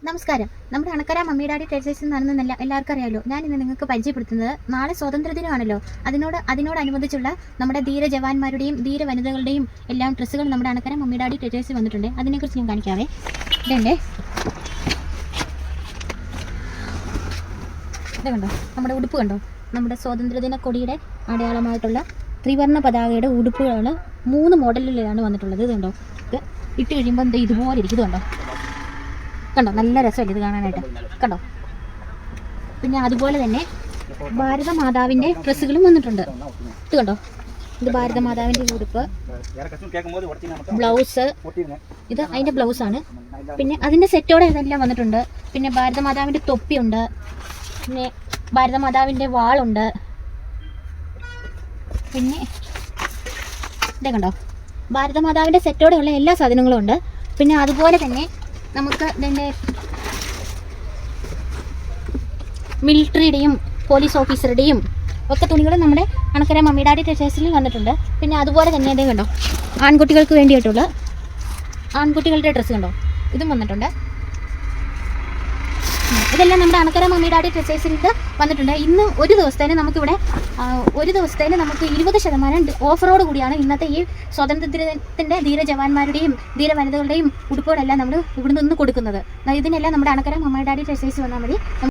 നമസ്കാരം. നമ്മുടെ Anakkara mummy daddy ട്രേഡേഴ്സിൽ നിന്നാണെന്ന് എല്ലാവർക്കും അറിയാമല്ലോ. ഞാൻ ഇന്ന് നിങ്ങൾക്ക് പരിചയപ്പെടുത്തുന്നത് നാളെ സ്വാതന്ത്ര്യദിനമാണല്ലോ, അതിനോടനുബന്ധിച്ചുള്ള നമ്മുടെ ധീര ജവാന്മാരുടെയും ധീര വനിതകളുടെയും എല്ലാം ഡ്രസ്സുകൾ നമ്മുടെ അണക്കര മമ്മി ഡാഡി ട്രേഡേഴ്സിൽ വന്നിട്ടുണ്ട്. അതിനെക്കുറിച്ച് ഞാൻ കാണിക്കാവേ. ഇതുണ്ടേ, ഇത് കണ്ടോ, നമ്മുടെ ഉടുപ്പ് കണ്ടോ, നമ്മുടെ സ്വാതന്ത്ര്യദിന കൊടിയുടെ അടയാളമായിട്ടുള്ള ത്രിവർണ്ണ പതാകയുടെ ഉടുപ്പുകൾ 3 മോഡലിലാണ് വന്നിട്ടുള്ളത്. ഇത് കണ്ടോ, ഇത് ഇട്ട് കഴിയുമ്പോൾ എന്താ ഇതുപോലെ ഇരിക്കും. ഇത് കണ്ടോ, കണ്ടോ, നല്ല രസമല്ലേ ഇത് കാണാനായിട്ട്, കണ്ടോ. പിന്നെ അതുപോലെ തന്നെ ഭാരതമാതാവിൻ്റെ ഡ്രസ്സുകളും വന്നിട്ടുണ്ട്. ഇത് കണ്ടോ, ഇത് ഭാരതമാതാവിൻ്റെ ഉടുപ്പ്, ബ്ലൗസ്, ഇത് അതിൻ്റെ ബ്ലൗസാണ്. പിന്നെ അതിൻ്റെ സെറ്റോടെ ഇതെല്ലാം വന്നിട്ടുണ്ട്. പിന്നെ ഭാരതമാതാവിൻ്റെ തൊപ്പിയുണ്ട്, പിന്നെ ഭാരതമാതാവിൻ്റെ വാളുണ്ട്. പിന്നെ ഇതേ കണ്ടോ, ഭാരതമാതാവിൻ്റെ സെറ്റോടെയുള്ള എല്ലാ സാധനങ്ങളും ഉണ്ട്. പിന്നെ അതുപോലെ തന്നെ നമുക്ക് ഇതിൻ്റെ മിലിറ്ററിയുടെയും പോലീസ് ഓഫീസറുടെയും ഒക്കെ തുണികൾ നമ്മുടെ അണക്കര മമ്മി ഡാഡി ട്രേഡേഴ്സിൽ വന്നിട്ടുണ്ട്. പിന്നെ അതുപോലെ തന്നെ ഇതേ കണ്ടോ, ആൺകുട്ടികൾക്ക് വേണ്ടിയിട്ടുള്ള ആൺകുട്ടികളുടെ ഡ്രസ്സ് കണ്ടോ, ഇതും വന്നിട്ടുണ്ട്. ഇതെല്ലാം നമ്മുടെ അണക്കര മമ്മി ഡാഡി ട്രേഡേഴ്സിൽ വന്നിട്ടുണ്ട്. ഇന്ന് ഒരു ദിവസത്തേന് നമുക്കിവിടെ 20% ഓഫറോട് കൂടിയാണ് ഇന്നത്തെ ഈ സ്വാതന്ത്ര്യദിനത്തിൻ്റെ ധീര ജവാന്മാരുടെയും ധീര വനിതകളുടെയും ഉടുപ്പുകളെല്ലാം നമ്മൾ ഇവിടെ നിന്ന് കൊടുക്കുന്നത്. ഇതിനെല്ലാം നമ്മുടെ അണക്കര മമ്മി ഡാഡി ട്രേഡേഴ്സിൽ വന്നാൽ മതി.